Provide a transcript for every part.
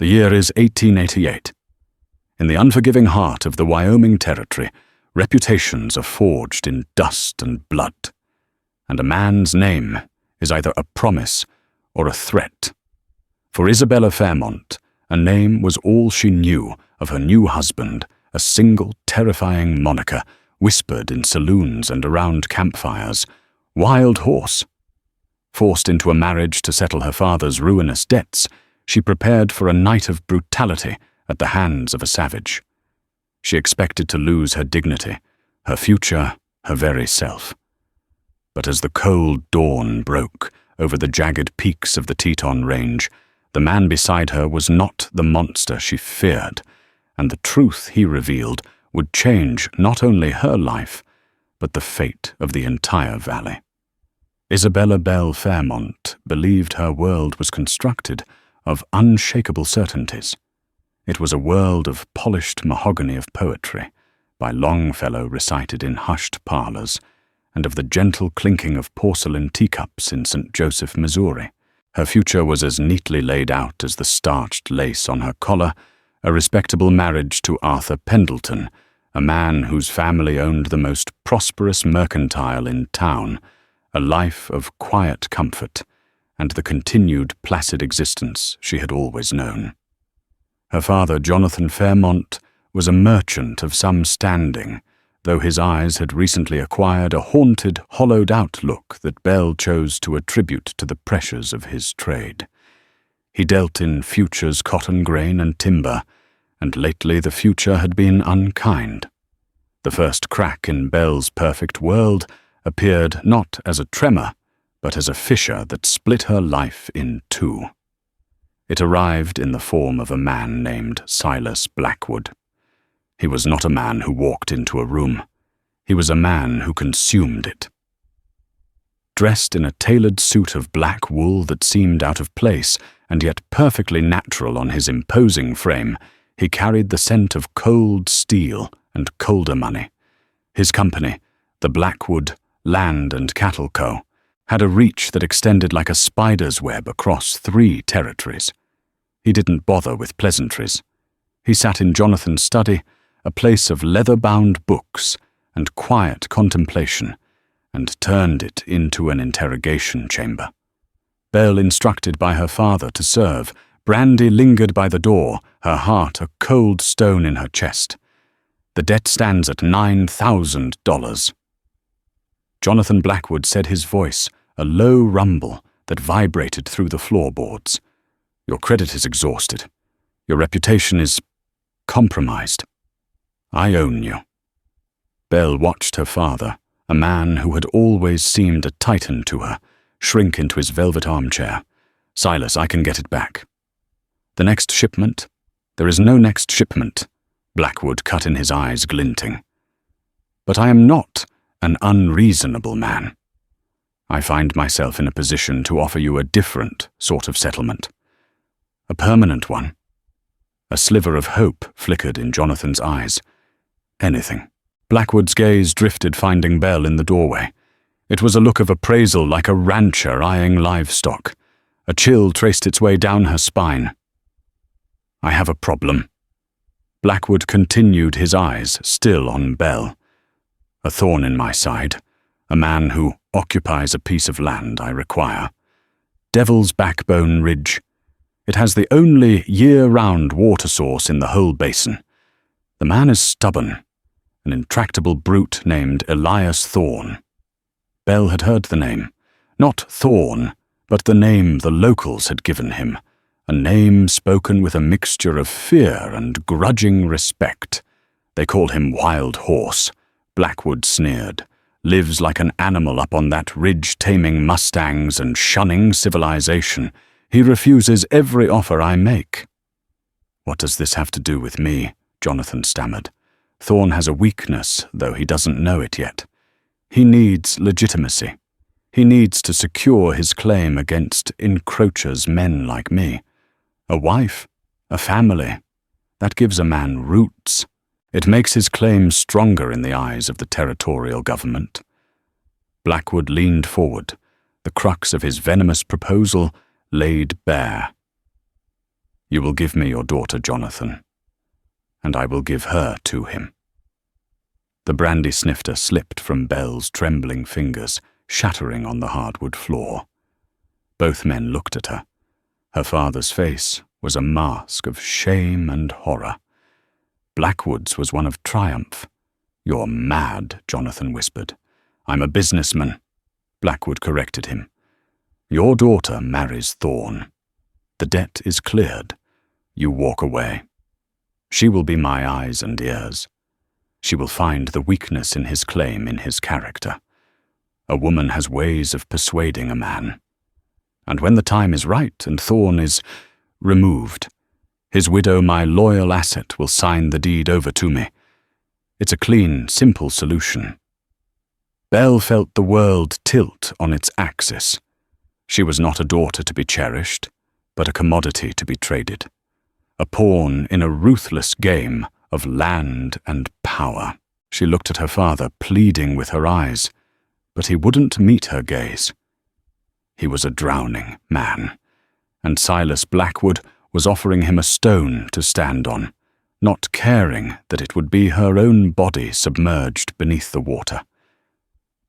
The year is 1888. In the unforgiving heart of the Wyoming Territory, reputations are forged in dust and blood, and a man's name is either a promise or a threat. For Isabella Fairmont, a name was all she knew of her new husband, a single terrifying moniker whispered in saloons and around campfires: Wild Horse. Forced into a marriage to settle her father's ruinous debts, she prepared for a night of brutality at the hands of a savage. She expected to lose her dignity, her future, her very self. But as the cold dawn broke over the jagged peaks of the Teton Range, the man beside her was not the monster she feared, and the truth he revealed would change not only her life, but the fate of the entire valley. Isabella Belle Fairmont believed her world was constructed of unshakable certainties. It was a world of polished mahogany of poetry, by Longfellow recited in hushed parlors, and of the gentle clinking of porcelain teacups in St. Joseph, Missouri. Her future was as neatly laid out as the starched lace on her collar: a respectable marriage to Arthur Pendleton, a man whose family owned the most prosperous mercantile in town, a life of quiet comfort, and the continued placid existence she had always known. Her father, Jonathan Fairmont, was a merchant of some standing, though his eyes had recently acquired a haunted, hollowed-out look that Belle chose to attribute to the pressures of his trade. He dealt in futures, cotton grain and timber, and lately the future had been unkind. The first crack in Belle's perfect world appeared not as a tremor, but as a fissure that split her life in two. It arrived in the form of a man named Silas Blackwood. He was not a man who walked into a room. He was a man who consumed it. Dressed in a tailored suit of black wool that seemed out of place and yet perfectly natural on his imposing frame, he carried the scent of cold steel and colder money. His company, the Blackwood Land and Cattle Co., had a reach that extended like a spider's web across 3 territories. He didn't bother with pleasantries. He sat in Jonathan's study, a place of leather-bound books and quiet contemplation, and turned it into an interrogation chamber. Belle, instructed by her father to serve, brandy lingered by the door, her heart a cold stone in her chest. The debt stands at $9,000. Jonathan Blackwood said, his voice a low rumble that vibrated through the floorboards. Your credit is exhausted. Your reputation is compromised. I own you. Belle watched her father, a man who had always seemed a titan to her, shrink into his velvet armchair. Silas, I can get it back. The next shipment? There is no next shipment. Blackwood cut in, his eyes glinting. But I am not an unreasonable man. I find myself in a position to offer you a different sort of settlement. A permanent one. A sliver of hope flickered in Jonathan's eyes. Anything. Blackwood's gaze drifted, finding Belle in the doorway. It was a look of appraisal, like a rancher eyeing livestock. A chill traced its way down her spine. I have a problem. Blackwood continued, his eyes still on Belle. A thorn in my side. A man who occupies a piece of land I require. Devil's Backbone Ridge. It has the only year-round water source in the whole basin. The man is stubborn, an intractable brute named Elias Thorne. Belle had heard the name. Not Thorne, but the name the locals had given him. A name spoken with a mixture of fear and grudging respect. They call him Wild Horse, Blackwood sneered. Lives like an animal up on that ridge, taming mustangs and shunning civilization. He refuses every offer I make. What does this have to do with me? Jonathan stammered. Thorne has a weakness, though he doesn't know it yet. He needs legitimacy. He needs to secure his claim against encroachers, men like me. A wife, a family, that gives a man roots. It makes his claim stronger in the eyes of the territorial government. Blackwood leaned forward, the crux of his venomous proposal laid bare. You will give me your daughter, Jonathan, and I will give her to him." The brandy snifter slipped from Belle's trembling fingers, shattering on the hardwood floor. Both men looked at her. Her father's face was a mask of shame and horror. Blackwood's was one of triumph. "You're mad," Jonathan whispered. "I'm a businessman." Blackwood corrected him. "Your daughter marries Thorn. The debt is cleared. You walk away. She will be my eyes and ears. She will find the weakness in his claim in his character. A woman has ways of persuading a man. And when the time is right and Thorn is removed, his widow, my loyal asset, will sign the deed over to me. It's a clean, simple solution." Belle felt the world tilt on its axis. She was not a daughter to be cherished, but a commodity to be traded. A pawn in a ruthless game of land and power. She looked at her father, pleading with her eyes, but he wouldn't meet her gaze. He was a drowning man, and Silas Blackwood was offering him a stone to stand on, not caring that it would be her own body submerged beneath the water.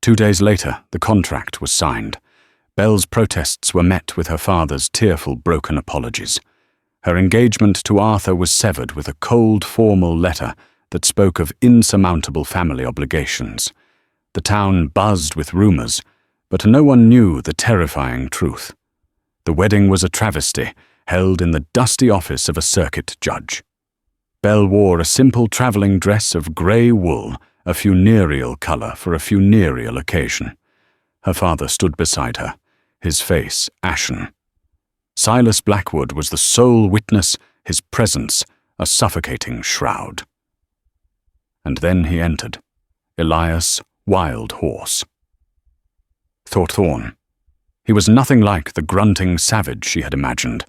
2 days later, the contract was signed. Belle's protests were met with her father's tearful, broken apologies. Her engagement to Arthur was severed with a cold, formal letter that spoke of insurmountable family obligations. The town buzzed with rumors, but no one knew the terrifying truth. The wedding was a travesty, held in the dusty office of a circuit judge. Belle wore a simple traveling dress of grey wool, a funereal colour for a funereal occasion. Her father stood beside her, his face ashen. Silas Blackwood was the sole witness, his presence a suffocating shroud. And then he entered, Elias Wild Horse. Thought Thorn. He was nothing like the grunting savage she had imagined.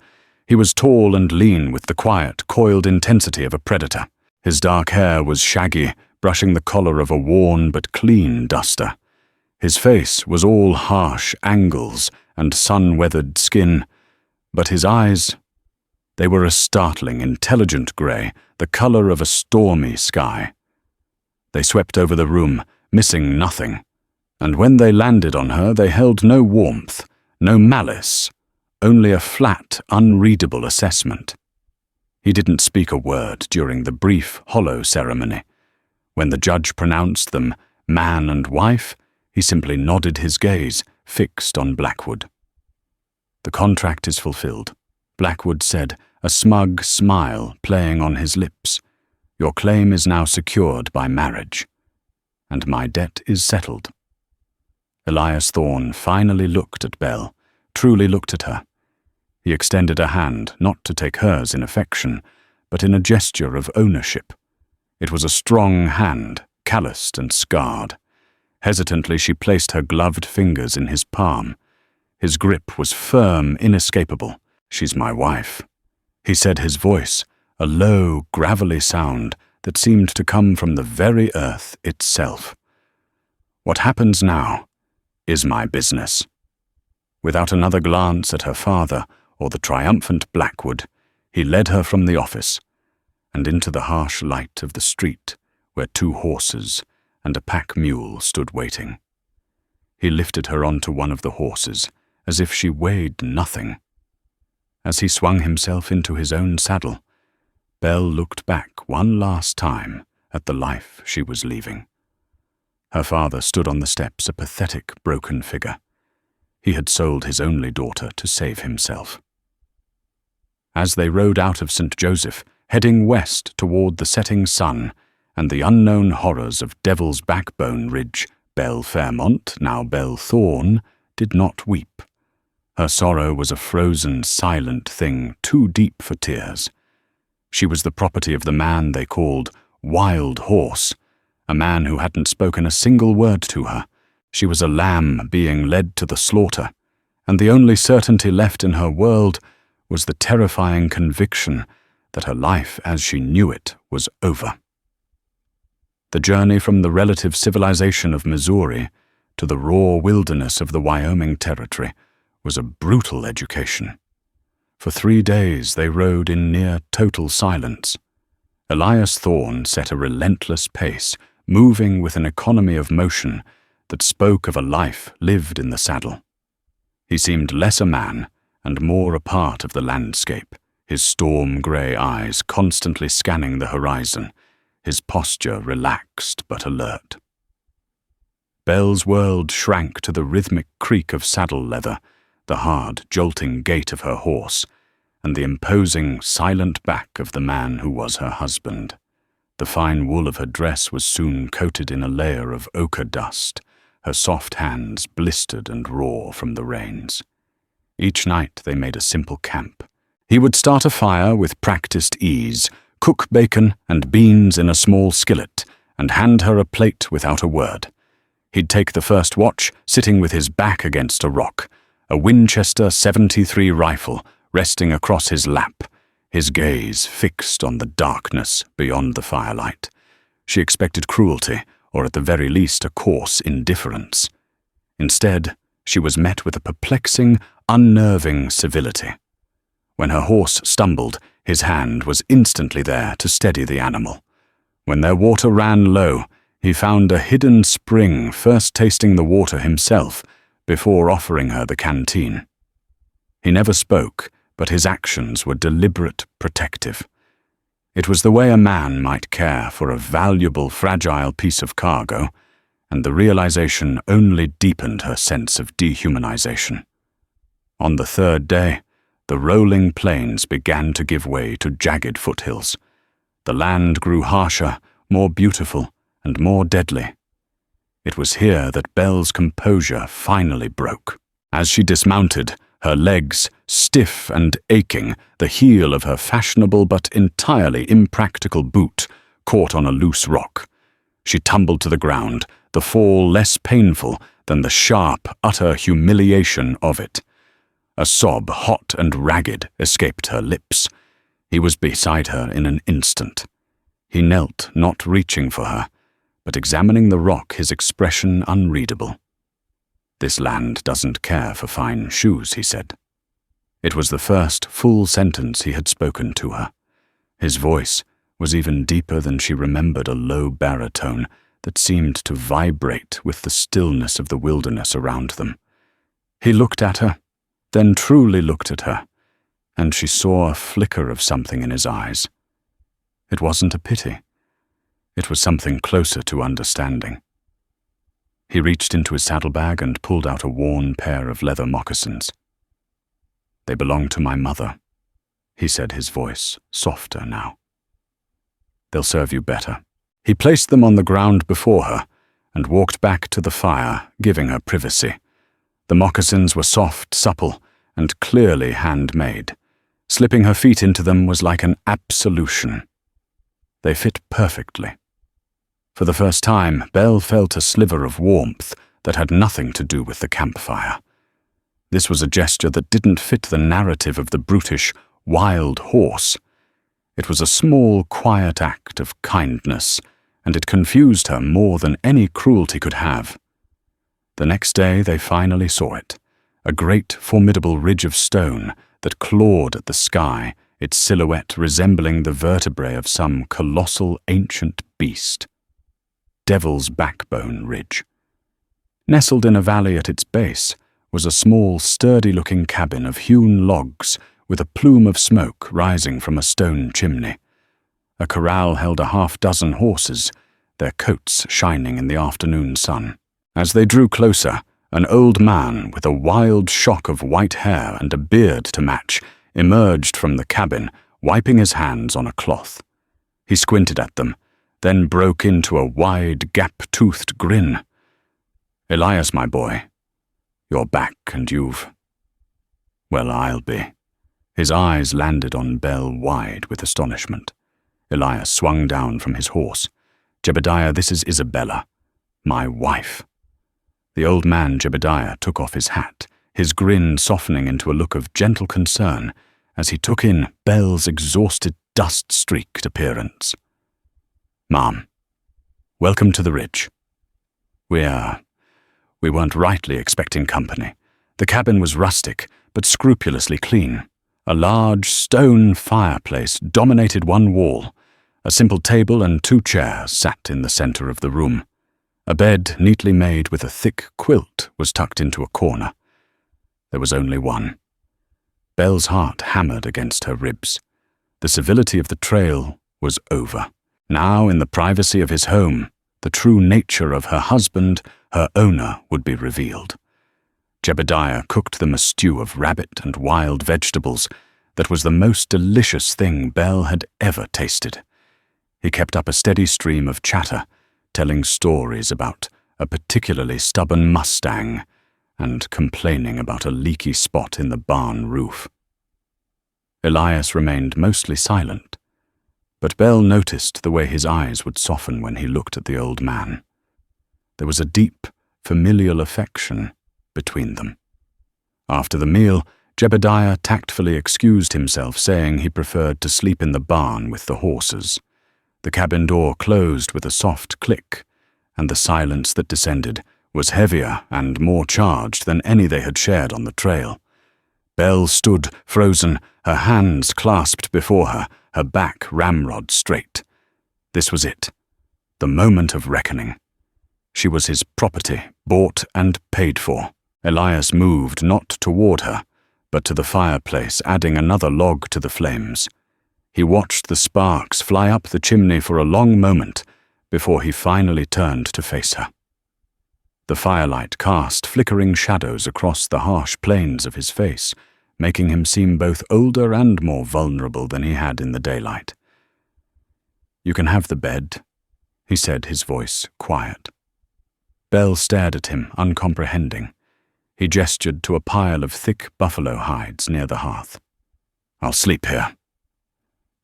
He was tall and lean with the quiet, coiled intensity of a predator. His dark hair was shaggy, brushing the collar of a worn but clean duster. His face was all harsh angles and sun-weathered skin, but his eyes, they were a startling, intelligent grey, the colour of a stormy sky. They swept over the room, missing nothing, and when they landed on her they held no warmth, no malice, only a flat, unreadable assessment. He didn't speak a word during the brief, hollow ceremony. When the judge pronounced them man and wife, he simply nodded his gaze, fixed on Blackwood. "The contract is fulfilled," Blackwood said, a smug smile playing on his lips. "Your claim is now secured by marriage, and my debt is settled." Elias Thorn finally looked at Belle, truly looked at her. He extended a hand, not to take hers in affection, but in a gesture of ownership. It was a strong hand, calloused and scarred. Hesitantly she placed her gloved fingers in his palm. His grip was firm, inescapable. "She's my wife," he said, his voice, a low, gravelly sound that seemed to come from the very earth itself. "What happens now is my business." Without another glance at her father or the triumphant Blackwood, he led her from the office and into the harsh light of the street where 2 horses and a pack mule stood waiting. He lifted her onto one of the horses, as if she weighed nothing. As he swung himself into his own saddle, Belle looked back one last time at the life she was leaving. Her father stood on the steps, a pathetic, broken figure. He had sold his only daughter to save himself. As they rode out of St. Joseph, heading west toward the setting sun and the unknown horrors of Devil's Backbone Ridge, Belle Fairmont, now Belle Thorn, did not weep. Her sorrow was a frozen, silent thing too deep for tears. She was the property of the man they called Wild Horse, a man who hadn't spoken a single word to her. She was a lamb being led to the slaughter, and the only certainty left in her world was the terrifying conviction that her life as she knew it was over. The journey from the relative civilization of Missouri to the raw wilderness of the Wyoming Territory was a brutal education. For 3 days they rode in near total silence. Elias Thorne set a relentless pace, moving with an economy of motion that spoke of a life lived in the saddle. He seemed less a man and more a part of the landscape, his storm-grey eyes constantly scanning the horizon, his posture relaxed but alert. Belle's world shrank to the rhythmic creak of saddle leather, the hard, jolting gait of her horse, and the imposing, silent back of the man who was her husband. The fine wool of her dress was soon coated in a layer of ochre dust, her soft hands blistered and raw from the rains. Each night they made a simple camp. He would start a fire with practiced ease, cook bacon and beans in a small skillet, and hand her a plate without a word. He'd take the first watch, sitting with his back against a rock, a Winchester .73 rifle resting across his lap, his gaze fixed on the darkness beyond the firelight. She expected cruelty, or at the very least a coarse indifference. Instead, she was met with a perplexing, unnerving civility. When her horse stumbled, his hand was instantly there to steady the animal. When their water ran low, he found a hidden spring, first tasting the water himself before offering her the canteen. He never spoke, but his actions were deliberate, protective. It was the way a man might care for a valuable, fragile piece of cargo, and the realization only deepened her sense of dehumanization. On the 3rd day, the rolling plains began to give way to jagged foothills. The land grew harsher, more beautiful, and more deadly. It was here that Belle's composure finally broke. As she dismounted, her legs stiff and aching, the heel of her fashionable but entirely impractical boot caught on a loose rock. She tumbled to the ground, the fall less painful than the sharp, utter humiliation of it. A sob, hot and ragged, escaped her lips. He was beside her in an instant. He knelt, not reaching for her, but examining the rock, his expression unreadable. "This land doesn't care for fine shoes," he said. It was the first full sentence he had spoken to her. His voice was even deeper than she remembered, a low baritone that seemed to vibrate with the stillness of the wilderness around them. He looked at her, then truly looked at her, and she saw a flicker of something in his eyes. It wasn't a pity. It was something closer to understanding. He reached into his saddlebag and pulled out a worn pair of leather moccasins. "They belong to my mother," he said, his voice softer now. "They'll serve you better." He placed them on the ground before her and walked back to the fire, giving her privacy. The moccasins were soft, supple, and clearly handmade. Slipping her feet into them was like an absolution. They fit perfectly. For the first time, Belle felt a sliver of warmth that had nothing to do with the campfire. This was a gesture that didn't fit the narrative of the brutish, wild horse. It was a small, quiet act of kindness, and it confused her more than any cruelty could have. The next day they finally saw it, a great, formidable ridge of stone that clawed at the sky, its silhouette resembling the vertebrae of some colossal ancient beast. Devil's Backbone Ridge. Nestled in a valley at its base was a small, sturdy-looking cabin of hewn logs with a plume of smoke rising from a stone chimney. A corral held a half-dozen horses, their coats shining in the afternoon sun. As they drew closer, an old man with a wild shock of white hair and a beard to match emerged from the cabin, wiping his hands on a cloth. He squinted at them, then broke into a wide, gap-toothed grin. "Elias, my boy, you're back and well, I'll be." His eyes landed on Belle wide with astonishment. Elias swung down from his horse. "Jebediah, this is Isabella, my wife." The old man Jebediah took off his hat, his grin softening into a look of gentle concern as he took in Belle's exhausted, dust-streaked appearance. "Ma'am, welcome to the ridge. We weren't rightly expecting company. The cabin was rustic, but scrupulously clean. A large stone fireplace dominated one wall. A simple table and 2 chairs sat in the center of the room. A bed, neatly made with a thick quilt, was tucked into a corner. There was only one. Belle's heart hammered against her ribs. The civility of the trail was over. Now, in the privacy of his home, the true nature of her husband, her owner, would be revealed. Jebediah cooked them a stew of rabbit and wild vegetables that was the most delicious thing Belle had ever tasted. He kept up a steady stream of chatter, telling stories about a particularly stubborn Mustang and complaining about a leaky spot in the barn roof. Elias remained mostly silent, but Belle noticed the way his eyes would soften when he looked at the old man. There was a deep, familial affection between them. After the meal, Jebediah tactfully excused himself, saying he preferred to sleep in the barn with the horses. The cabin door closed with a soft click, and the silence that descended was heavier and more charged than any they had shared on the trail. Belle stood frozen, her hands clasped before her, her back ramrod straight. This was it, the moment of reckoning. She was his property, bought and paid for. Elias moved not toward her, but to the fireplace, adding another log to the flames. He watched the sparks fly up the chimney for a long moment before he finally turned to face her. The firelight cast flickering shadows across the harsh planes of his face, making him seem both older and more vulnerable than he had in the daylight. "You can have the bed," he said, his voice quiet. Belle stared at him, uncomprehending. He gestured to a pile of thick buffalo hides near the hearth. "I'll sleep here."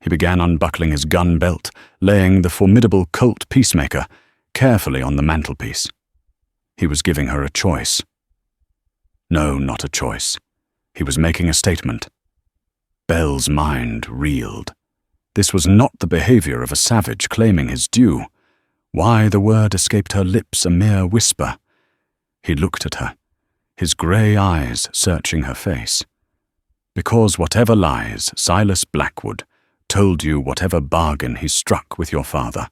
He began unbuckling his gun belt, laying the formidable Colt Peacemaker carefully on the mantelpiece. He was giving her a choice. No, not a choice. He was making a statement. Belle's mind reeled. This was not the behavior of a savage claiming his due. Why the word escaped her lips a mere whisper? He looked at her, his grey eyes searching her face. "Because whatever lies, Silas Blackwood told you whatever bargain he struck with your father.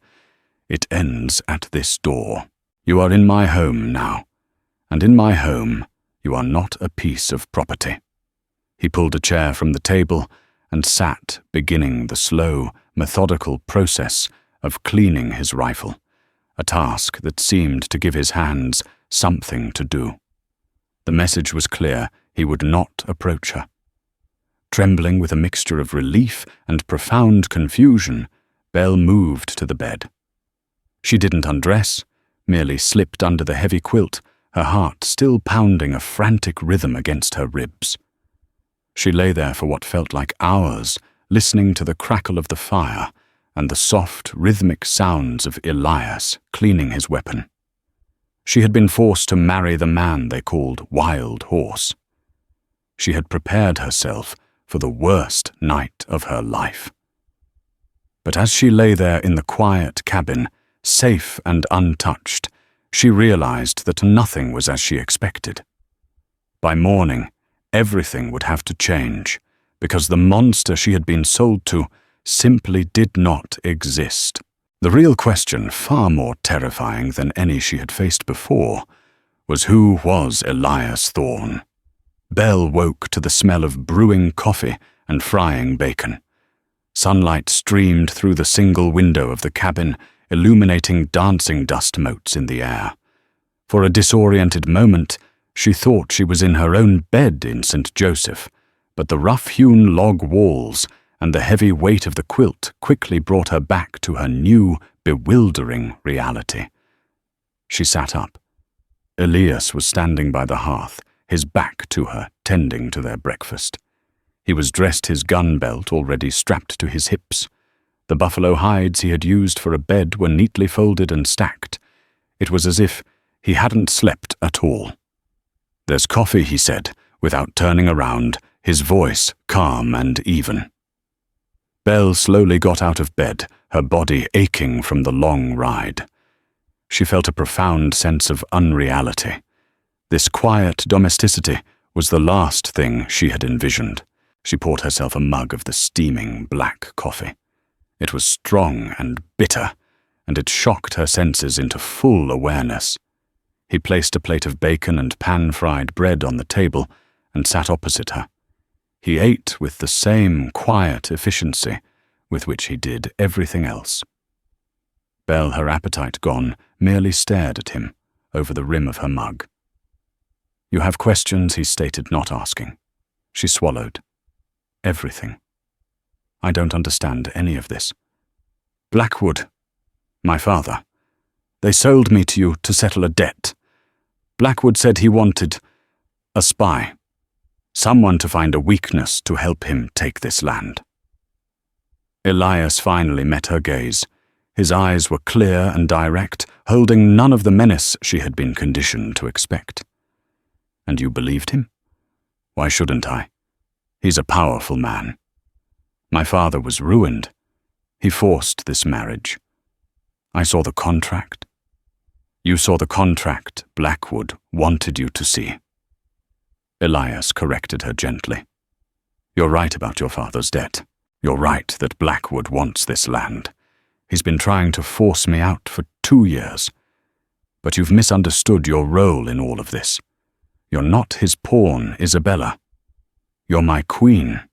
It ends at this door. You are in my home now, and in my home you are not a piece of property." He pulled a chair from the table and sat, beginning the slow, methodical process of cleaning his rifle, a task that seemed to give his hands something to do. The message was clear: he would not approach her. Trembling with a mixture of relief and profound confusion, Belle moved to the bed. She didn't undress, merely slipped under the heavy quilt, her heart still pounding a frantic rhythm against her ribs. She lay there for what felt like hours, listening to the crackle of the fire and the soft, rhythmic sounds of Elias cleaning his weapon. She had been forced to marry the man they called Wild Horse. She had prepared herself for the worst night of her life. But as she lay there in the quiet cabin, safe and untouched, she realized that nothing was as she expected. By morning, everything would have to change, because the monster she had been sold to simply did not exist. The real question, far more terrifying than any she had faced before, was who was Elias Thorne? Belle woke to the smell of brewing coffee and frying bacon. Sunlight streamed through the single window of the cabin, illuminating dancing dust motes in the air. For a disoriented moment, she thought she was in her own bed in St. Joseph, but the rough-hewn log walls and the heavy weight of the quilt quickly brought her back to her new, bewildering reality. She sat up. Elias was standing by the hearth, his back to her, tending to their breakfast. He was dressed, his gun belt already strapped to his hips. The buffalo hides he had used for a bed were neatly folded and stacked. It was as if he hadn't slept at all. "There's coffee," he said, without turning around, his voice calm and even. Belle slowly got out of bed, her body aching from the long ride. She felt a profound sense of unreality. This quiet domesticity was the last thing she had envisioned. She poured herself a mug of the steaming black coffee. It was strong and bitter, and it shocked her senses into full awareness. He placed a plate of bacon and pan-fried bread on the table and sat opposite her. He ate with the same quiet efficiency with which he did everything else. Belle, her appetite gone, merely stared at him over the rim of her mug. "You have questions," he stated, not asking. She swallowed. "Everything. I don't understand any of this. Blackwood, my father, they sold me to you to settle a debt. Blackwood said he wanted a spy, someone to find a weakness to help him take this land." Elias finally met her gaze. His eyes were clear and direct, holding none of the menace she had been conditioned to expect. "And you believed him? Why shouldn't I? He's a powerful man. My father was ruined. He forced this marriage. I saw the contract. You saw the contract Blackwood wanted you to see." Elias corrected her gently. "You're right about your father's debt. You're right that Blackwood wants this land. He's been trying to force me out for 2 years. But you've misunderstood your role in all of this. You're not his pawn, Isabella. You're my queen."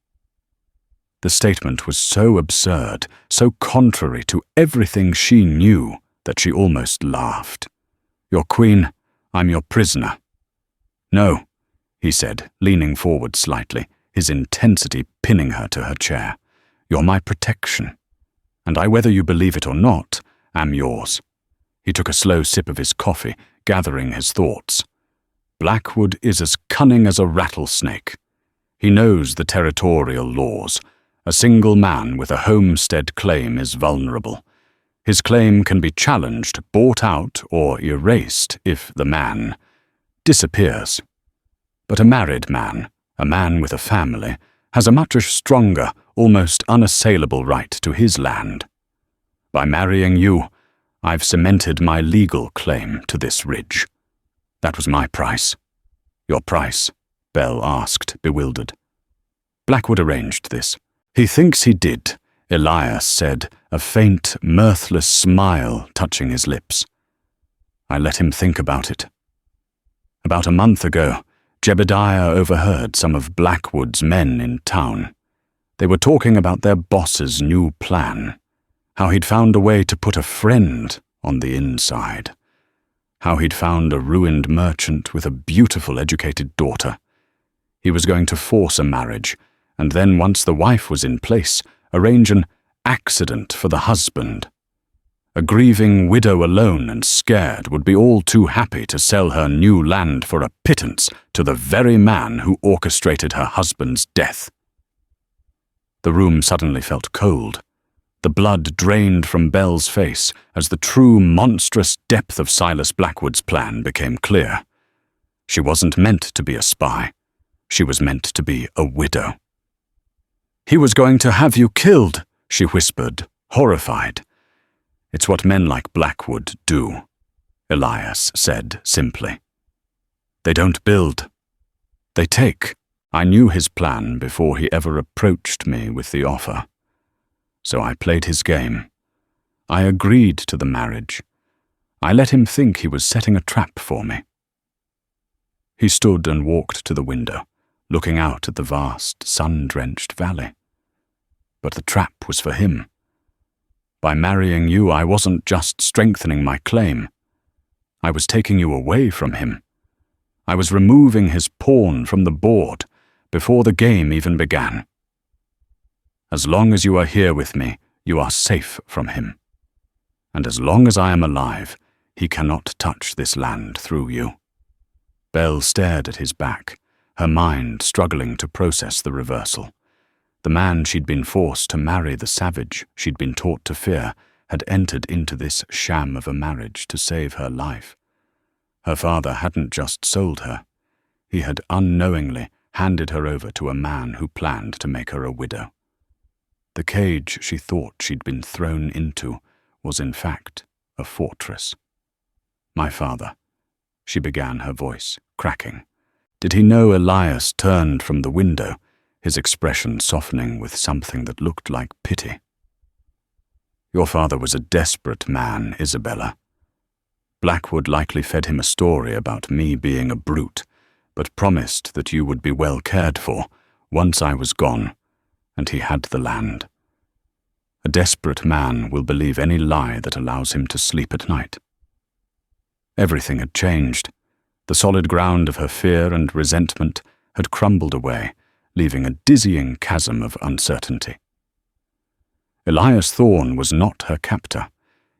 The statement was so absurd, so contrary to everything she knew, that she almost laughed. "Your queen, I'm your prisoner." "No," he said, leaning forward slightly, his intensity pinning her to her chair. "You're my protection. And I, whether you believe it or not, am yours." He took a slow sip of his coffee, gathering his thoughts. "Blackwood is as cunning as a rattlesnake. He knows the territorial laws. A single man with a homestead claim is vulnerable. His claim can be challenged, bought out, or erased if the man disappears. But a married man, a man with a family, has a much stronger, almost unassailable right to his land. By marrying you, I've cemented my legal claim to this ridge. That was my price." "Your price?" Belle asked, bewildered. "Blackwood arranged this." "He thinks he did," Elias said, a faint, mirthless smile touching his lips. "I let him think about it. About a month ago, Jebediah overheard some of Blackwood's men in town. They were talking about their boss's new plan, how he'd found a way to put a friend on the inside, how he'd found a ruined merchant with a beautiful educated daughter. He was going to force a marriage, and then once the wife was in place, arrange an accident for the husband. A grieving widow alone and scared would be all too happy to sell her new land for a pittance to the very man who orchestrated her husband's death." The room suddenly felt cold. The blood drained from Belle's face as the true monstrous depth of Silas Blackwood's plan became clear. She wasn't meant to be a spy. She was meant to be a widow. "He was going to have you killed," she whispered, horrified. "It's what men like Blackwood do," Elias said simply. "They don't build. They take. I knew his plan before he ever approached me with the offer. So I played his game. I agreed to the marriage. I let him think he was setting a trap for me." He stood and walked to the window, looking out at the vast, sun-drenched valley. But the trap was for him. By marrying you, I wasn't just strengthening my claim. I was taking you away from him. I was removing his pawn from the board before the game even began. As long as you are here with me, you are safe from him. And as long as I am alive, he cannot touch this land through you." Belle stared at his back, her mind struggling to process the reversal. The man she'd been forced to marry, the savage she'd been taught to fear, had entered into this sham of a marriage to save her life. Her father hadn't just sold her. He had unknowingly handed her over to a man who planned to make her a widow. The cage she thought she'd been thrown into was in fact a fortress. "My father," she began, her voice cracking. "Did he know Elias turned from the window, his expression softening with something that looked like pity. "Your father was a desperate man, Isabella. Blackwood likely fed him a story about me being a brute, but promised that you would be well cared for once I was gone, and he had the land. A desperate man will believe any lie that allows him to sleep at night." Everything had changed. The solid ground of her fear and resentment had crumbled away, leaving a dizzying chasm of uncertainty. Elias Thorne was not her captor.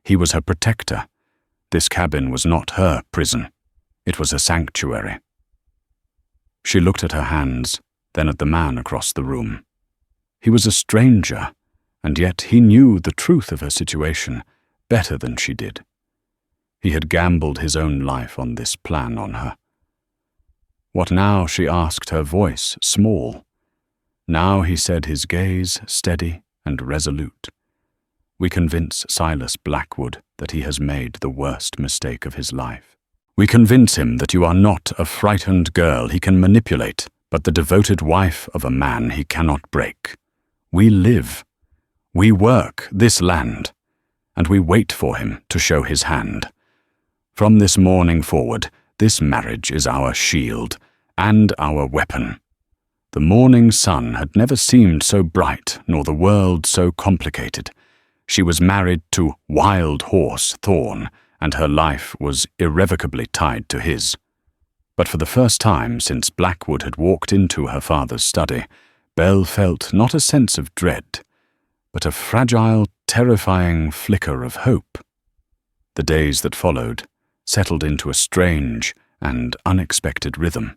He was her protector. This cabin was not her prison. It was a sanctuary. She looked at her hands, then at the man across the room. He was a stranger, and yet he knew the truth of her situation better than she did. He had gambled his own life on this plan on her. What now, she asked, her voice small. Now, he said, his gaze steady and resolute. "We convince Silas Blackwood that he has made the worst mistake of his life. We convince him that you are not a frightened girl he can manipulate, but the devoted wife of a man he cannot break. We live. We work this land, and we wait for him to show his hand. From this morning forward, this marriage is our shield and our weapon." The morning sun had never seemed so bright, nor the world so complicated. She was married to Wild Horse Thorne, and her life was irrevocably tied to his. But for the first time since Blackwood had walked into her father's study, Belle felt not a sense of dread, but a fragile, terrifying flicker of hope. The days that followed settled into a strange and unexpected rhythm.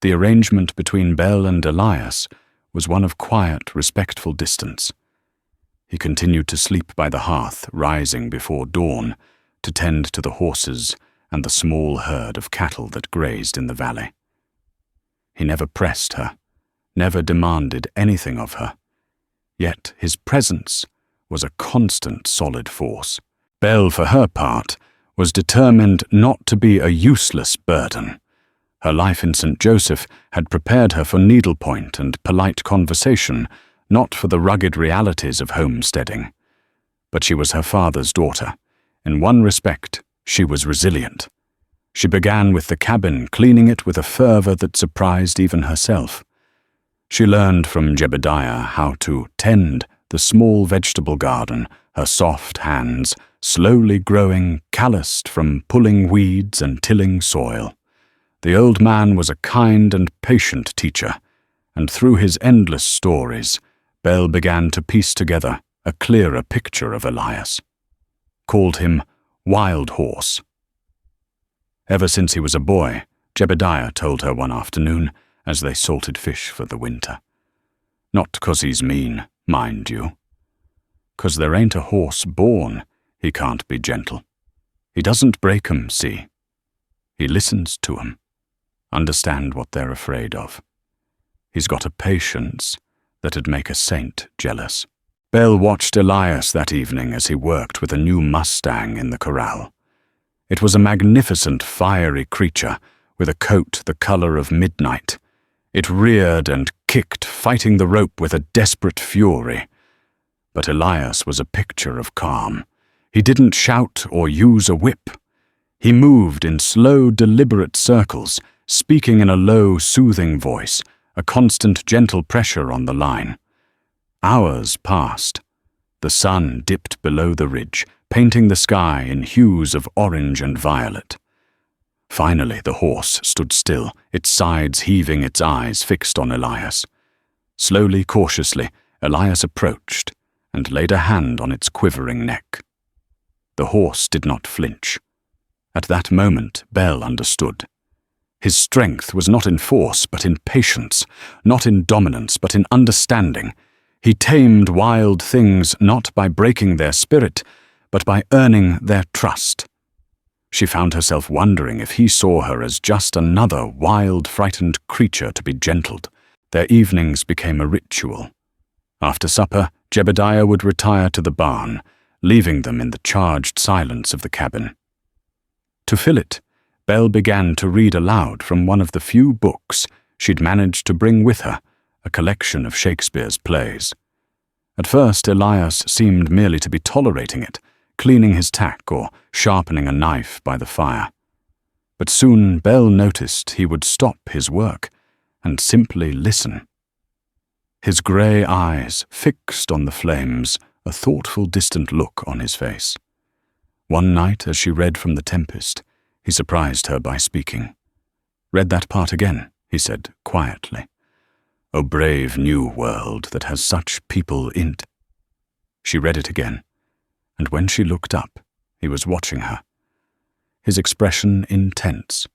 The arrangement between Belle and Elias was one of quiet, respectful distance. He continued to sleep by the hearth, rising before dawn, to tend to the horses and the small herd of cattle that grazed in the valley. He never pressed her, never demanded anything of her, yet his presence was a constant solid force. Belle, for her part, was determined not to be a useless burden. Her life in St. Joseph had prepared her for needlepoint and polite conversation, not for the rugged realities of homesteading. But she was her father's daughter. In one respect, she was resilient. She began with the cabin, cleaning it with a fervor that surprised even herself. She learned from Jebediah how to tend the small vegetable garden, her soft hands slowly growing, calloused from pulling weeds and tilling soil. The old man was a kind and patient teacher, and through his endless stories, Belle began to piece together a clearer picture of Elias. Called him Wild Horse. Ever since he was a boy, Jebediah told her one afternoon as they salted fish for the winter. "Not 'cause he's mean, mind you. 'Cause there ain't a horse born he can't be gentle. He doesn't break 'em, see. He listens to 'em. Understand what they're afraid of. He's got a patience that'd make a saint jealous." Belle watched Elias that evening as he worked with a new Mustang in the corral. It was a magnificent, fiery creature with a coat the color of midnight. It reared and kicked, fighting the rope with a desperate fury. But Elias was a picture of calm. He didn't shout or use a whip. He moved in slow, deliberate circles, speaking in a low, soothing voice, a constant, gentle pressure on the line. Hours passed. The sun dipped below the ridge, painting the sky in hues of orange and violet. Finally, the horse stood still, its sides heaving, its eyes fixed on Elias. Slowly, cautiously, Elias approached and laid a hand on its quivering neck. The horse did not flinch. At that moment, Belle understood. His strength was not in force, but in patience, not in dominance, but in understanding. He tamed wild things not by breaking their spirit, but by earning their trust. She found herself wondering if he saw her as just another wild, frightened creature to be gentled. Their evenings became a ritual. After supper, Jebediah would retire to the barn, leaving them in the charged silence of the cabin. To fill it, Belle began to read aloud from one of the few books she'd managed to bring with her, a collection of Shakespeare's plays. At first, Elias seemed merely to be tolerating it, cleaning his tack or sharpening a knife by the fire. But soon Bell noticed he would stop his work and simply listen. His grey eyes fixed on the flames, a thoughtful, distant look on his face. One night, as she read from The Tempest, he surprised her by speaking. "Read that part again," he said quietly. "O brave new world that has such people in't." She read it again, and when she looked up, he was watching her, his expression intense.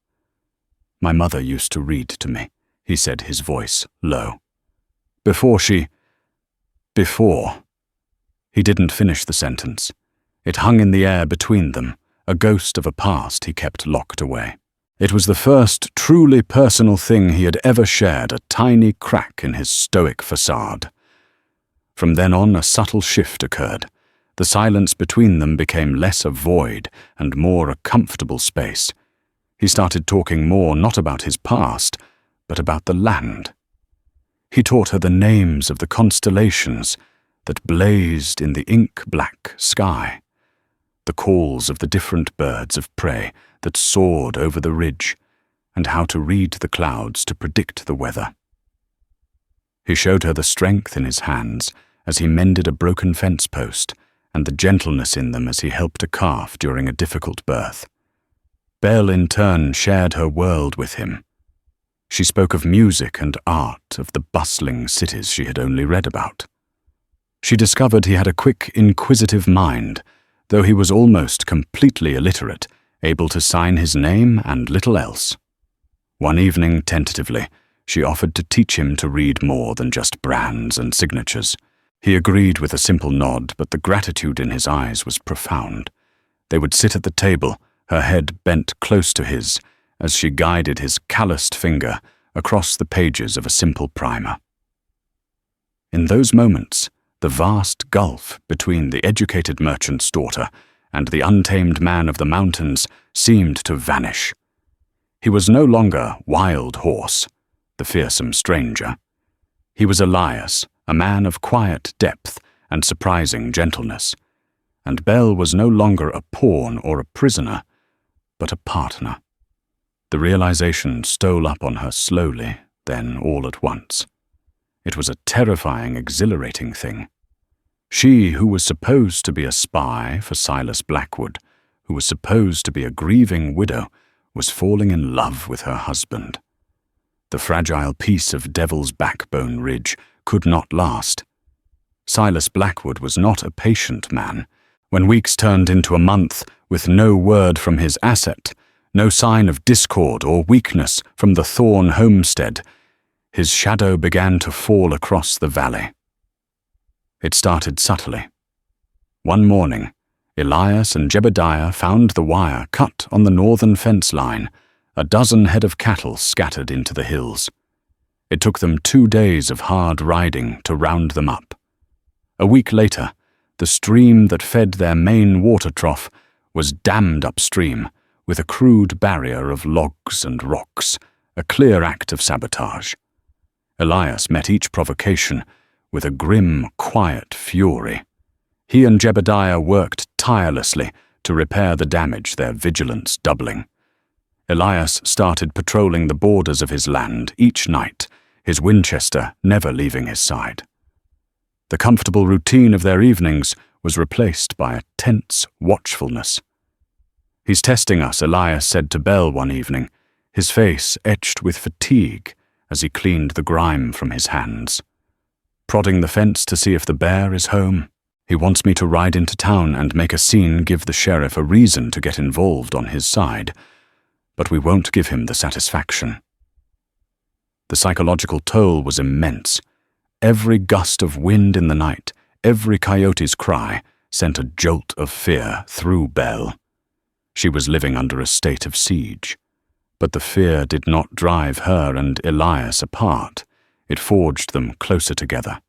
"My mother used to read to me," he said, his voice low. Before. He didn't finish the sentence. It hung in the air between them, a ghost of a past he kept locked away. It was the first truly personal thing he had ever shared, a tiny crack in his stoic facade. From then on, a subtle shift occurred. The silence between them became less a void and more a comfortable space. He started talking more not about his past, but about the land. He taught her the names of the constellations that blazed in the ink-black sky, the calls of the different birds of prey that soared over the ridge, and how to read the clouds to predict the weather. He showed her the strength in his hands as he mended a broken fence post, and the gentleness in them as he helped a calf during a difficult birth. Belle, in turn, shared her world with him. She spoke of music and art, of the bustling cities she had only read about. She discovered he had a quick, inquisitive mind, though he was almost completely illiterate, able to sign his name and little else. One evening, tentatively, she offered to teach him to read more than just brands and signatures. He agreed with a simple nod, but the gratitude in his eyes was profound. They would sit at the table, her head bent close to his, as she guided his calloused finger across the pages of a simple primer. In those moments, the vast gulf between the educated merchant's daughter and the untamed man of the mountains seemed to vanish. He was no longer Wild Horse, the fearsome stranger. He was Elias, a man of quiet depth and surprising gentleness, and Belle was no longer a pawn or a prisoner, but a partner. The realization stole up on her slowly, then all at once. It was a terrifying, exhilarating thing. She, who was supposed to be a spy for Silas Blackwood, who was supposed to be a grieving widow, was falling in love with her husband. The fragile piece of Devil's Backbone Ridge could not last. Silas Blackwood was not a patient man. When weeks turned into a month with no word from his asset, no sign of discord or weakness from the Thorn homestead, his shadow began to fall across the valley. It started subtly. One morning, Elias and Jebediah found the wire cut on the northern fence line, a dozen head of cattle scattered into the hills. It took them 2 days of hard riding to round them up. A week later, the stream that fed their main water trough was dammed upstream with a crude barrier of logs and rocks, a clear act of sabotage. Elias met each provocation with a grim, quiet fury. He and Jebediah worked tirelessly to repair the damage, their vigilance doubling. Elias started patrolling the borders of his land each night, his Winchester never leaving his side. The comfortable routine of their evenings was replaced by a tense watchfulness. "He's testing us," Elias said to Belle one evening, his face etched with fatigue as he cleaned the grime from his hands. "Prodding the fence to see if the bear is home. He wants me to ride into town and make a scene, give the sheriff a reason to get involved on his side, but we won't give him the satisfaction." The psychological toll was immense. Every gust of wind in the night, every coyote's cry, sent a jolt of fear through Belle. She was living under a state of siege. But the fear did not drive her and Elias apart. It forged them closer together.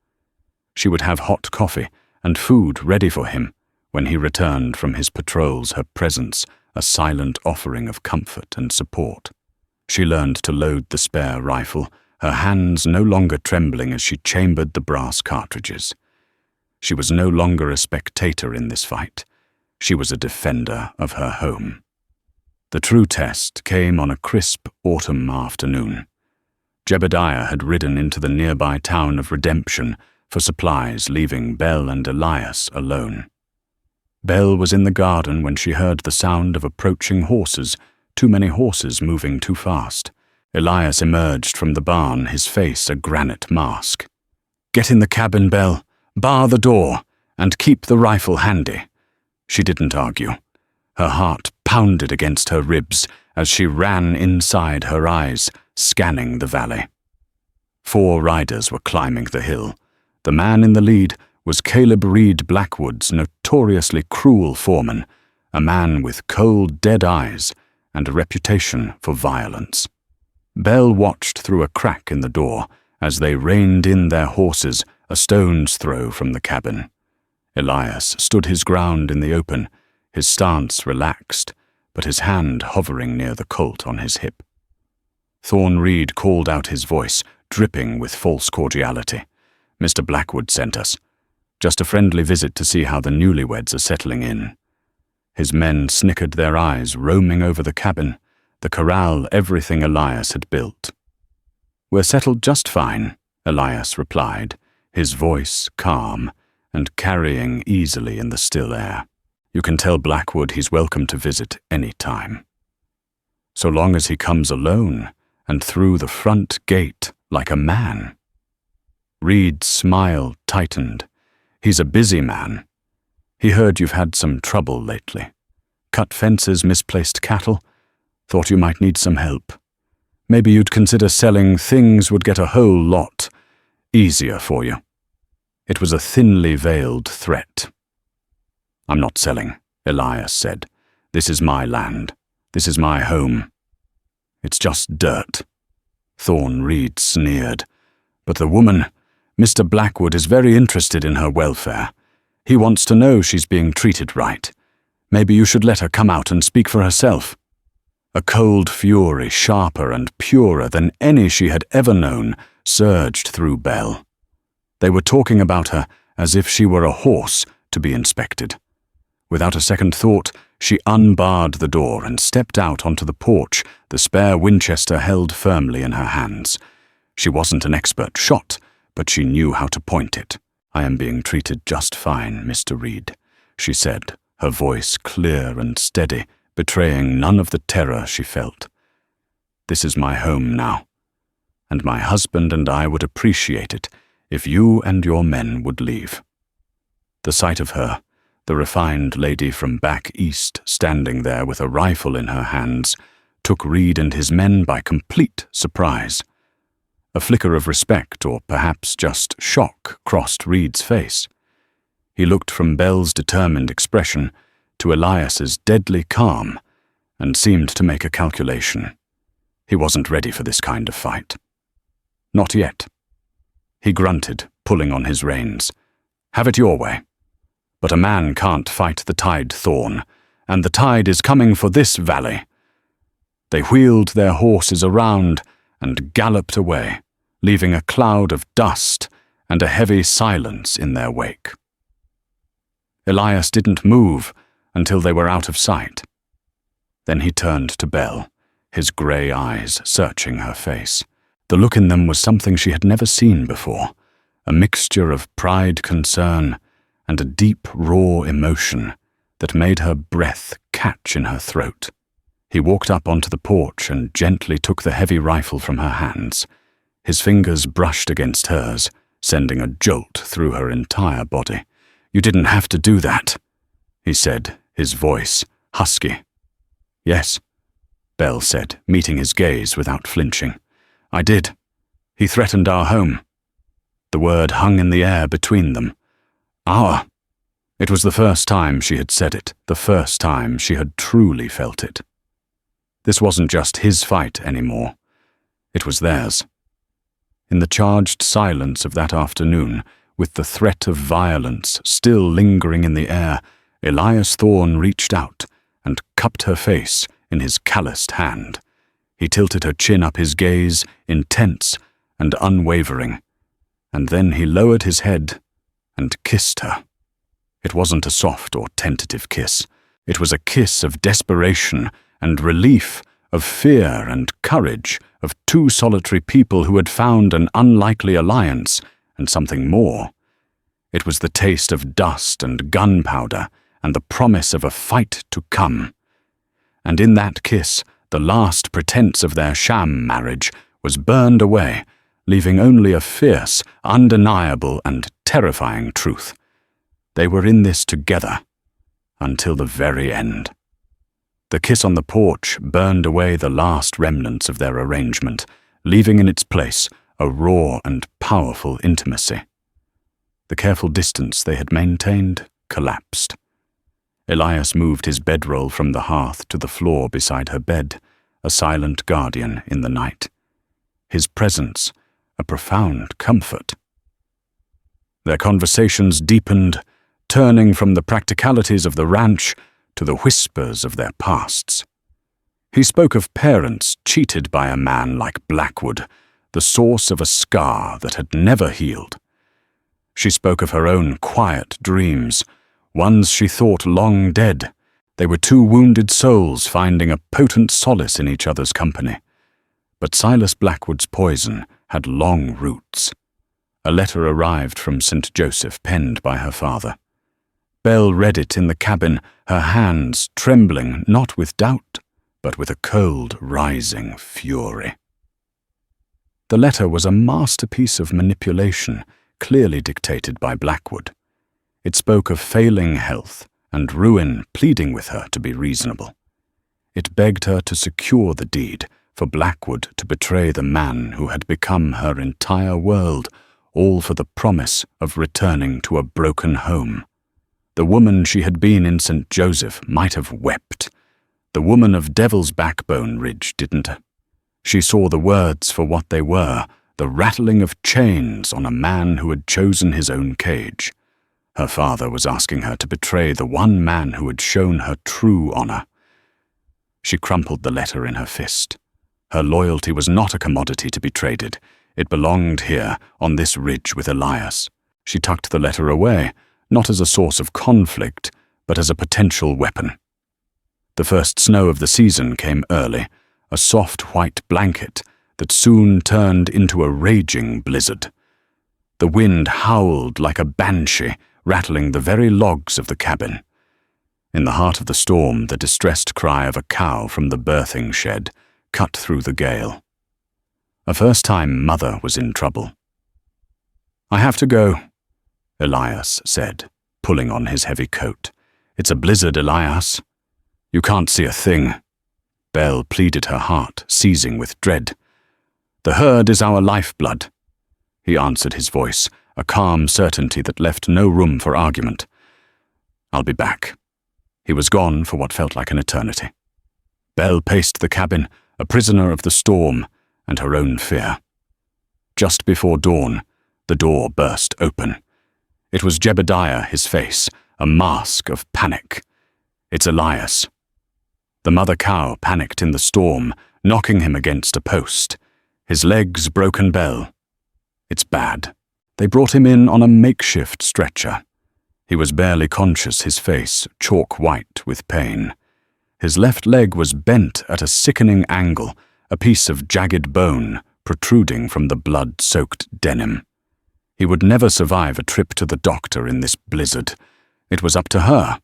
She would have hot coffee and food ready for him when he returned from his patrols, her presence a silent offering of comfort and support. She learned to load the spare rifle, her hands no longer trembling as she chambered the brass cartridges. She was no longer a spectator in this fight. She was a defender of her home. The true test came on a crisp autumn afternoon. Jebediah had ridden into the nearby town of Redemption for supplies, leaving Belle and Elias alone. Belle was in the garden when she heard the sound of approaching horses, too many horses moving too fast. Elias emerged from the barn, his face a granite mask. "Get in the cabin, Belle. Bar the door, and keep the rifle handy." She didn't argue. Her heart pounded against her ribs as she ran inside, her eyes scanning the valley. 4 riders were climbing the hill. The man in the lead was Caleb Reed Blackwood's notoriously cruel foreman, a man with cold, dead eyes and a reputation for violence. Belle watched through a crack in the door as they reined in their horses a stone's throw from the cabin. Elias stood his ground in the open, his stance relaxed, but his hand hovering near the colt on his hip. Thorne Reed called out, his voice dripping with false cordiality. "Mr. Blackwood sent us. Just a friendly visit to see how the newlyweds are settling in." His men snickered their eyes, roaming over the cabin, the corral, everything Elias had built. "We're settled just fine," Elias replied, his voice calm and carrying easily in the still air. "You can tell Blackwood he's welcome to visit any time. So long as he comes alone and through the front gate like a man." Reed's smile tightened. "He's a busy man. He heard you've had some trouble lately. Cut fences, misplaced cattle. Thought you might need some help. Maybe you'd consider selling. Things would get a whole lot easier for you." It was a thinly veiled threat. "I'm not selling," Elias said. "This is my land. This is my home." "It's just dirt." Thorne Reed sneered. "But the woman, Mr. Blackwood, is very interested in her welfare. He wants to know she's being treated right. Maybe you should let her come out and speak for herself." A cold fury, sharper and purer than any she had ever known, surged through Belle. They were talking about her as if she were a horse to be inspected. Without a second thought, she unbarred the door and stepped out onto the porch, the spare Winchester held firmly in her hands. She wasn't an expert shot, but she knew how to point it. "I am being treated just fine, Mr. Reed," she said, her voice clear and steady, betraying none of the terror she felt. "This is my home now, and my husband and I would appreciate it if you and your men would leave." The sight of her, the refined lady from back east standing there with a rifle in her hands, took Reed and his men by complete surprise. A flicker of respect, or perhaps just shock, crossed Reed's face. He looked from Belle's determined expression to Elias's deadly calm and seemed to make a calculation. He wasn't ready for this kind of fight. Not yet. He grunted, pulling on his reins. "Have it your way. But a man can't fight the tide, Thorne, and the tide is coming for this valley." They wheeled their horses around and galloped away, leaving a cloud of dust and a heavy silence in their wake. Elias didn't move until they were out of sight. Then he turned to Belle, his grey eyes searching her face. The look in them was something she had never seen before, a mixture of pride, concern, and a deep, raw emotion that made her breath catch in her throat. He walked up onto the porch and gently took the heavy rifle from her hands. His fingers brushed against hers, sending a jolt through her entire body. "You didn't have to do that," he said, his voice husky. "Yes," Belle said, meeting his gaze without flinching. "I did. He threatened our home." The word hung in the air between them. "Our." It was the first time she had said it, the first time she had truly felt it. This wasn't just his fight anymore. It was theirs. In the charged silence of that afternoon, with the threat of violence still lingering in the air, Elias Thorne reached out and cupped her face in his calloused hand. He tilted her chin up, his gaze intense, and unwavering, and then he lowered his head and kissed her. It wasn't a soft or tentative kiss. It was a kiss of desperation and relief, of fear and courage, of two solitary people who had found an unlikely alliance and something more. It was the taste of dust and gunpowder and the promise of a fight to come. And in that kiss, the last pretense of their sham marriage was burned away, leaving only a fierce, undeniable, and terrifying truth. They were in this together, until the very end. The kiss on the porch burned away the last remnants of their arrangement, leaving in its place a raw and powerful intimacy. The careful distance they had maintained collapsed. Elias moved his bedroll from the hearth to the floor beside her bed, a silent guardian in the night. His presence, a profound comfort. Their conversations deepened, turning from the practicalities of the ranch to the whispers of their pasts. He spoke of parents cheated by a man like Blackwood, the source of a scar that had never healed. She spoke of her own quiet dreams, ones she thought long dead. They were two wounded souls finding a potent solace in each other's company. But Silas Blackwood's poison had long roots. A letter arrived from St. Joseph, penned by her father. Belle read it in the cabin, her hands trembling not with doubt, but with a cold, rising fury. The letter was a masterpiece of manipulation, clearly dictated by Blackwood. It spoke of failing health and ruin, pleading with her to be reasonable. It begged her to secure the deed, for Blackwood to betray the man who had become her entire world, all for the promise of returning to a broken home. The woman she had been in St. Joseph might have wept. The woman of Devil's Backbone Ridge didn't. She saw the words for what they were, the rattling of chains on a man who had chosen his own cage. Her father was asking her to betray the one man who had shown her true honor. She crumpled the letter in her fist. Her loyalty was not a commodity to be traded. It belonged here, on this ridge with Elias. She tucked the letter away, not as a source of conflict, but as a potential weapon. The first snow of the season came early, a soft white blanket that soon turned into a raging blizzard. The wind howled like a banshee, rattling the very logs of the cabin. In the heart of the storm, the distressed cry of a cow from the birthing shed cut through the gale. A first-time mother was in trouble. "I have to go," Elias said, pulling on his heavy coat. "It's a blizzard, Elias." "You can't see a thing." Belle pleaded, her heart seizing with dread. "The herd is our lifeblood," he answered, his voice a calm certainty that left no room for argument. "I'll be back." He was gone for what felt like an eternity. Belle paced the cabin, a prisoner of the storm and her own fear. Just before dawn, the door burst open. It was Jebediah, his face, a mask of panic. "It's Elias." The mother cow panicked in the storm, knocking him against a post. His legs broken. Belle. "It's bad." They brought him in on a makeshift stretcher. He was barely conscious, his face chalk white with pain. His left leg was bent at a sickening angle, a piece of jagged bone protruding from the blood-soaked denim. He would never survive a trip to the doctor in this blizzard. It was up to her.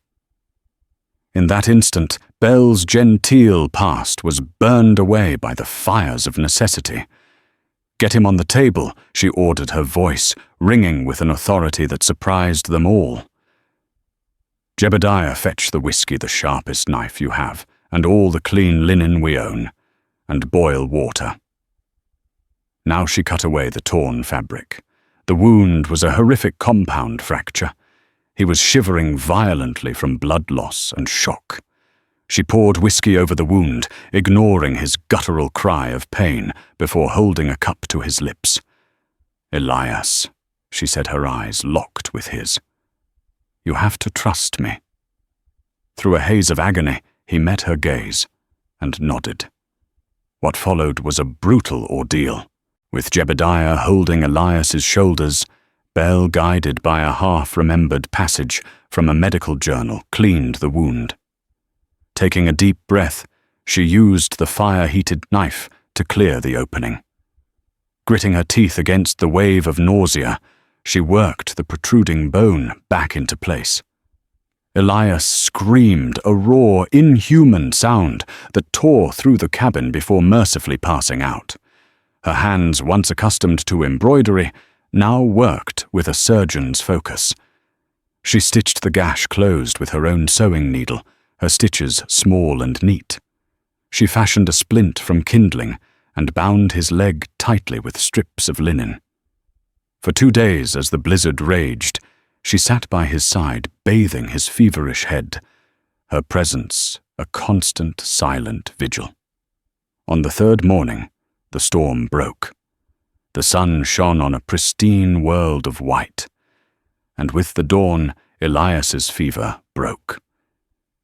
In that instant, Belle's genteel past was burned away by the fires of necessity. "Get him on the table," she ordered, her voice ringing with an authority that surprised them all. "Jebediah, fetch the whiskey, the sharpest knife you have, and all the clean linen we own, and boil water." Now she cut away the torn fabric. The wound was a horrific compound fracture. He was shivering violently from blood loss and shock. She poured whiskey over the wound, ignoring his guttural cry of pain before holding a cup to his lips. "Elias," she said, her eyes locked with his. "You have to trust me." Through a haze of agony, he met her gaze and nodded. What followed was a brutal ordeal. With Jebediah holding Elias's shoulders, Belle, guided by a half-remembered passage from a medical journal, cleaned the wound. Taking a deep breath, she used the fire-heated knife to clear the opening. Gritting her teeth against the wave of nausea, she worked the protruding bone back into place. Elias screamed, a raw, inhuman sound that tore through the cabin before mercifully passing out. Her hands, once accustomed to embroidery, now worked with a surgeon's focus. She stitched the gash closed with her own sewing needle, her stitches small and neat. She fashioned a splint from kindling and bound his leg tightly with strips of linen. For 2 days, as the blizzard raged, she sat by his side, bathing his feverish head, her presence a constant, silent vigil. On the 3rd morning, the storm broke. The sun shone on a pristine world of white, and with the dawn, Elias's fever broke.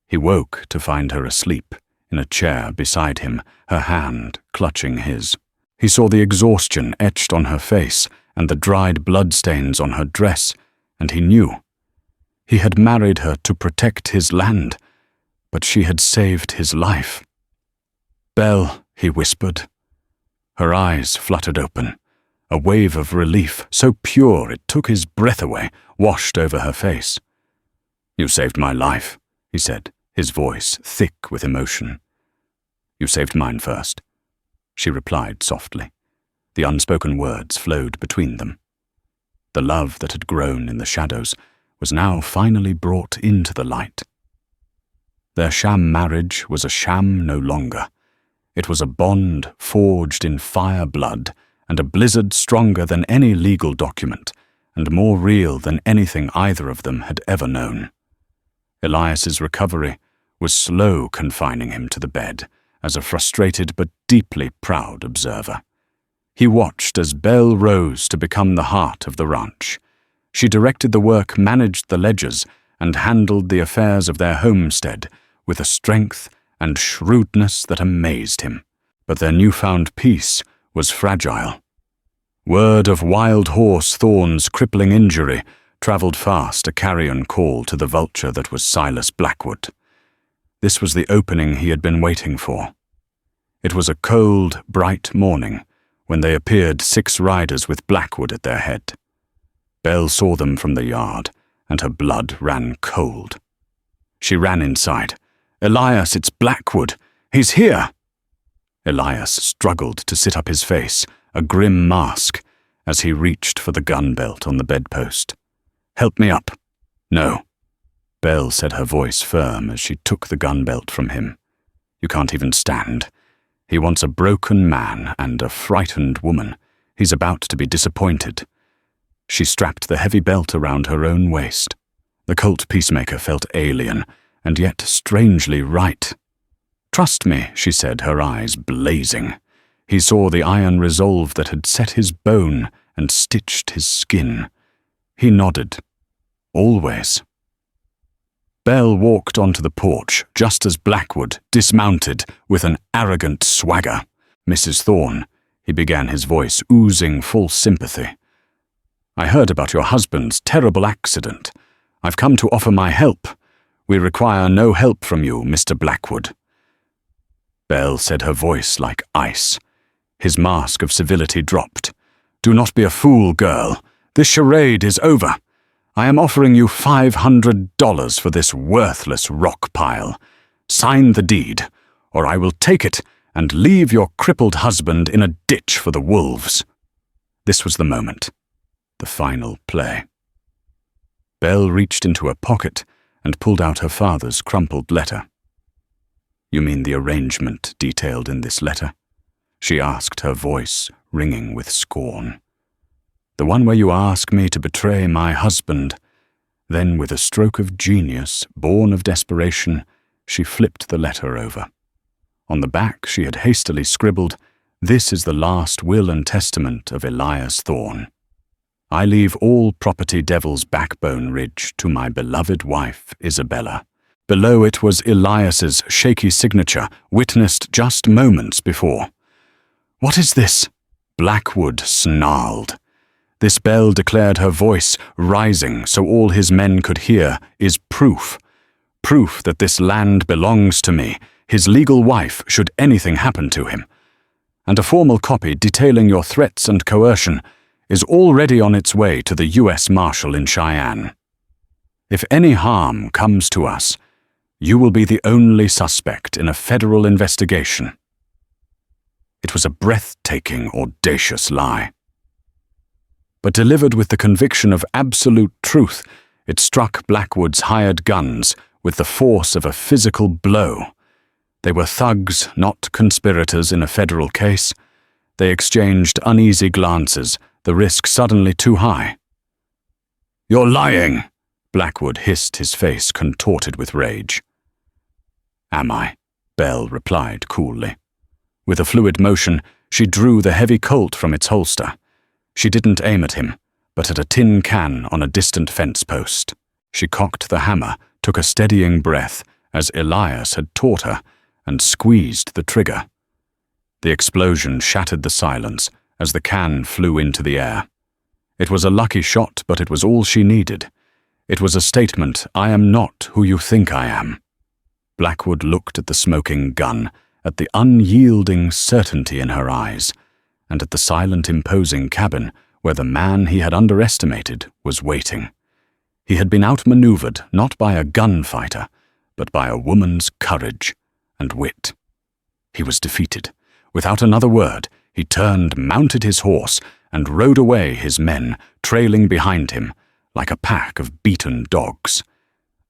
He woke to find her asleep, in a chair beside him, her hand clutching his. He saw the exhaustion etched on her face and the dried bloodstains on her dress, and he knew. He had married her to protect his land, but she had saved his life. "Belle," he whispered. Her eyes fluttered open. A wave of relief, so pure it took his breath away, washed over her face. "You saved my life," he said, his voice thick with emotion. "You saved mine first," she replied softly. The unspoken words flowed between them. The love that had grown in the shadows was now finally brought into the light. Their sham marriage was a sham no longer. It was a bond forged in fire blood and a blizzard stronger than any legal document and more real than anything either of them had ever known. Elias's recovery was slow, confining him to the bed as a frustrated but deeply proud observer. He watched as Belle rose to become the heart of the ranch. She directed the work, managed the ledgers, and handled the affairs of their homestead with a strength and shrewdness that amazed him. But their newfound peace was fragile. Word of Wild Horse Thorn's crippling injury traveled fast, a carrion call to the vulture that was Silas Blackwood. This was the opening he had been waiting for. It was a cold, bright morning when they appeared, 6 riders with Blackwood at their head. Belle saw them from the yard, and her blood ran cold. She ran inside. "Elias, it's Blackwood! He's here!" Elias struggled to sit up his face, a grim mask, as he reached for the gun belt on the bedpost. "Help me up." "No." Belle said, her voice firm as she took the gun belt from him. "You can't even stand. He wants a broken man and a frightened woman. He's about to be disappointed." She strapped the heavy belt around her own waist. The Colt peacemaker felt alien, and yet strangely right. "Trust me," she said, her eyes blazing. He saw the iron resolve that had set his bone and stitched his skin. He nodded. "Always." Belle walked onto the porch just as Blackwood dismounted with an arrogant swagger. "Mrs. Thorne," he began, his voice oozing full sympathy. "I heard about your husband's terrible accident. I've come to offer my help. We require no help from you, Mr. Blackwood." Belle said, her voice like ice. His mask of civility dropped. "Do not be a fool, girl. This charade is over. I am offering you $500 for this worthless rock pile. Sign the deed, or I will take it and leave your crippled husband in a ditch for the wolves." This was the moment. The final play. Belle reached into her pocket and pulled out her father's crumpled letter. "You mean the arrangement detailed in this letter?" she asked, her voice ringing with scorn. "The one where you ask me to betray my husband." Then, with a stroke of genius, born of desperation, she flipped the letter over. On the back she had hastily scribbled, "This is the last will and testament of Elias Thorne. I leave all property Devil's Backbone Ridge to my beloved wife, Isabella." Below it was Elias's shaky signature, witnessed just moments before. "What is this?" Blackwood snarled. This bell declared, her voice rising so all his men could hear, is proof. Proof that this land belongs to me, his legal wife, should anything happen to him. And a formal copy detailing your threats and coercion is already on its way to the U.S. Marshal in Cheyenne. If any harm comes to us, you will be the only suspect in a federal investigation. It was a breathtaking, audacious lie. But delivered with the conviction of absolute truth, it struck Blackwood's hired guns with the force of a physical blow. They were thugs, not conspirators in a federal case. They exchanged uneasy glances, the risk suddenly too high. "You're lying!" Blackwood hissed, his face contorted with rage. "Am I?" Bell replied coolly. With a fluid motion, she drew the heavy Colt from its holster. She didn't aim at him, but at a tin can on a distant fence post. She cocked the hammer, took a steadying breath, as Elias had taught her, and squeezed the trigger. The explosion shattered the silence as the can flew into the air. It was a lucky shot, but it was all she needed. It was a statement, "I am not who you think I am." Blackwood looked at the smoking gun, at the unyielding certainty in her eyes, and at the silent, imposing cabin where the man he had underestimated was waiting. He had been outmaneuvered not by a gunfighter, but by a woman's courage and wit. He was defeated. Without another word, he turned, mounted his horse, and rode away, his men trailing behind him like a pack of beaten dogs.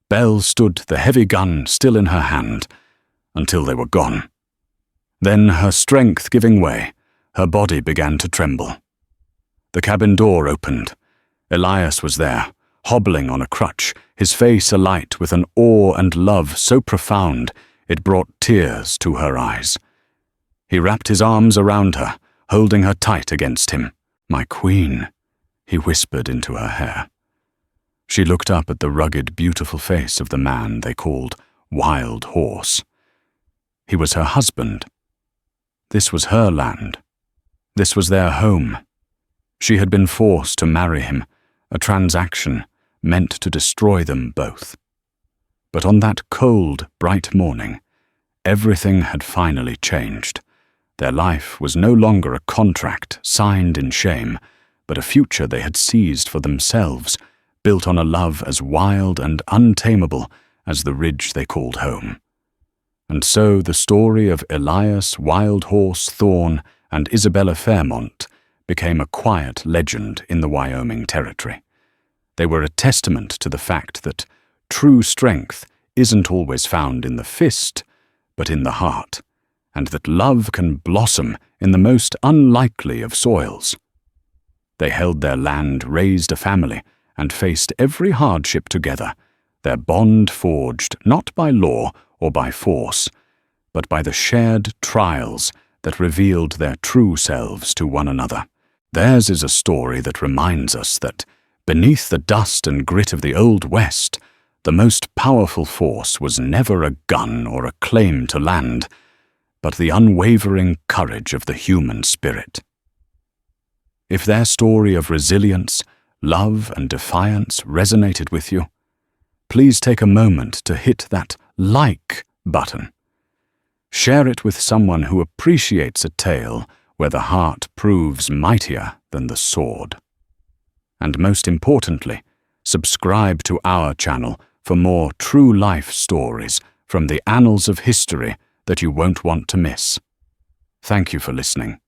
Bell stood, the heavy gun still in her hand, until they were gone. Then, her strength giving way, her body began to tremble. The cabin door opened. Elias was there, hobbling on a crutch, his face alight with an awe and love so profound it brought tears to her eyes. He wrapped his arms around her, holding her tight against him. "My queen," he whispered into her hair. She looked up at the rugged, beautiful face of the man they called Wild Horse. He was her husband. This was her land. This was their home. She had been forced to marry him, a transaction meant to destroy them both. But on that cold, bright morning, everything had finally changed. Their life was no longer a contract signed in shame, but a future they had seized for themselves, built on a love as wild and untamable as the ridge they called home. And so the story of Elias Wild Horse Thorne and Isabella Fairmont became a quiet legend in the Wyoming Territory. They were a testament to the fact that true strength isn't always found in the fist, but in the heart, and that love can blossom in the most unlikely of soils. They held their land, raised a family, and faced every hardship together, their bond forged not by law or by force, but by the shared trials that revealed their true selves to one another. Theirs is a story that reminds us that, beneath the dust and grit of the Old West, the most powerful force was never a gun or a claim to land, but the unwavering courage of the human spirit. If their story of resilience, love, and defiance resonated with you, please take a moment to hit that like button. Share it with someone who appreciates a tale where the heart proves mightier than the sword. And most importantly, subscribe to our channel for more true life stories from the annals of history that you won't want to miss. Thank you for listening.